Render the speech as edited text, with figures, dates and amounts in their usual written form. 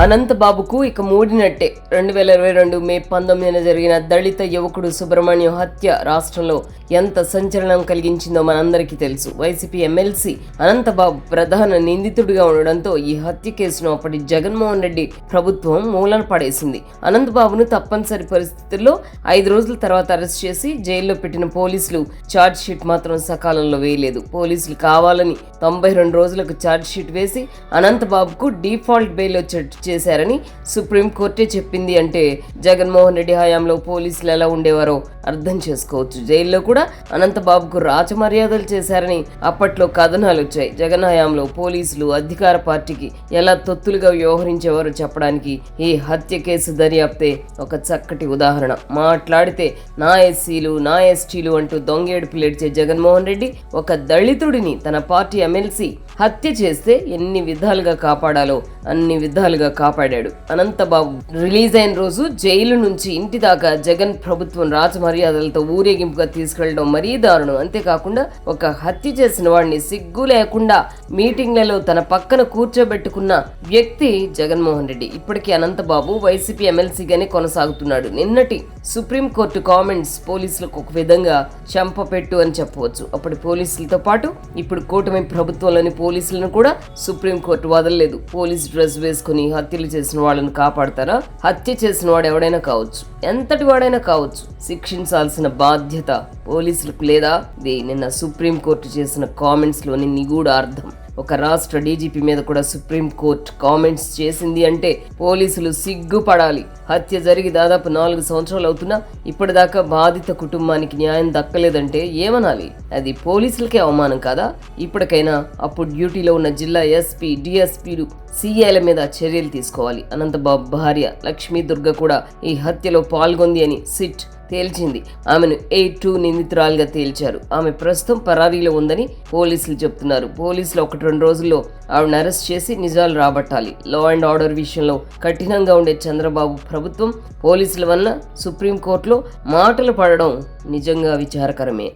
అనంతబాబుకు ఇక మూడినట్టే. 2022 మే 19న జరిగిన దళిత యువకుడు సుబ్రహ్మణ్యం హత్య రాష్ట్రంలో ఎంత సంచలనం కలిగించిందో మనందరికీ తెలుసు. వైసీపీ ఎమ్మెల్సీ అనంతబాబు ప్రధాన నిందితుడిగా ఉండడంతో ఈ హత్య కేసును అప్పటి జగన్మోహన్ రెడ్డి ప్రభుత్వం మూలన పడేసింది. అనంతబాబును తప్పనిసరి పరిస్థితుల్లో 5 రోజుల తర్వాత అరెస్ట్ చేసి జైల్లో పెట్టిన పోలీసులు ఛార్జ్ షీట్ మాత్రం సకాలంలో వేయలేదు. పోలీసులు కావాలని 92 రోజులకు ఛార్జ్ షీట్ వేసి అనంతబాబుకు డిఫాల్ట్ బెయిల్ వచ్చేట్టు చేశారని సుప్రీంకోర్టే చెప్పింది. అంటే జగన్మోహన్ రెడ్డి హయాంలో పోలీసులు ఎలా ఉండేవారో అర్థం చేసుకోవచ్చు. జైల్లో కూడా అనంతబాబుకు రాచమర్యాదలు చేశారని అప్పట్లో కథనాలు వచ్చాయి. జగన్ హయాంలో పోలీసులు అధికార పార్టీకి ఎలా తొత్తులుగా వ్యవహరించేవారో చెప్పడానికి ఈ హత్య కేసు దర్యాప్తే ఒక చక్కటి ఉదాహరణ. మాట్లాడితే నా ఎస్సీలు నా ఎస్టీలు అంటూ దొంగేడుపు లేడ్చే జగన్మోహన్ రెడ్డి ఒక దళితుడిని తన పార్టీ ఎమ్మెల్సీ హత్య చేస్తే ఎన్ని విధాలుగా కాపాడాలో అన్ని విధాలుగా కాపాడాడు. అనంతబాబు రిలీజ్ అయిన రోజు జైలు నుంచి ఇంటి దాకా జగన్ ప్రభుత్వం రాజమర్యాదలతో ఊరేగింపుగా తీసుకెళ్లడం మరీ దారుణం. అంతేకాకుండా ఒక హత్య చేసిన వాడిని సిగ్గు లేకుండా మీటింగ్లలో తన పక్కన కూర్చోబెట్టుకున్న వ్యక్తి జగన్మోహన్ రెడ్డి. ఇప్పటికీ అనంతబాబు వైసీపీ ఎమ్మెల్సీగానే కొనసాగుతున్నాడు. నిన్నటి సుప్రీంకోర్టు కామెంట్స్ పోలీసులకు ఒక విధంగా చెంపపెట్టు అని చెప్పవచ్చు. అప్పటి పోలీసులతో పాటు ఇప్పుడు కూటమి ప్రభుత్వంలోని పోలీసులను కూడా సుప్రీంకోర్టు వదలలేదు. పోలీస్ డ్రెస్ వేసుకుని హత్యలు చేసిన వాళ్ళని కాపాడతారా? హత్య చేసిన వాడు ఎవడైనా కావచ్చు, ఎంతటి వాడైనా కావచ్చు, శిక్షించాల్సిన బాధ్యత పోలీసులకు లేదా? ఇది నిన్న సుప్రీంకోర్టు చేసిన కామెంట్స్ లోని నిగూఢ అర్థం. ఒక రాష్ట్ర డీజీపీ మీద కూడా సుప్రీంకోర్టు కామెంట్స్ చేసింది అంటే పోలీసులు సిగ్గుపడాలి. హత్య జరిగి దాదాపు 4 సంవత్సరాలు అవుతున్నా ఇప్పటిదాకా బాధిత కుటుంబానికి న్యాయం దక్కలేదంటే ఏమనాలి? అది పోలీసులకే అవమానం కాదా? ఇప్పటికైనా అప్పుడు డ్యూటీలో ఉన్న జిల్లా ఎస్పీ, డిఎస్పీలు, సీఐల మీద చర్యలు తీసుకోవాలి. అనంతబాబు భార్య లక్ష్మీ దుర్గ కూడా ఈ హత్యలో పాల్గొంది అని సిట్ తేల్చింది. ఆమెను A2 నిందితురాలుగా తేల్చారు. ఆమె ప్రస్తుతం పరారీలో ఉందని పోలీసులు చెప్తున్నారు. పోలీసులు 1-2 రోజుల్లో ఆవిడని అరెస్ట్ చేసి నిజాలు రాబట్టాలి. లా అండ్ ఆర్డర్ విషయంలో కఠినంగా ఉండే చంద్రబాబు ప్రభుత్వం పోలీసుల వల్ల సుప్రీంకోర్టులో మాటలు పడడం నిజంగా విచారకరమే.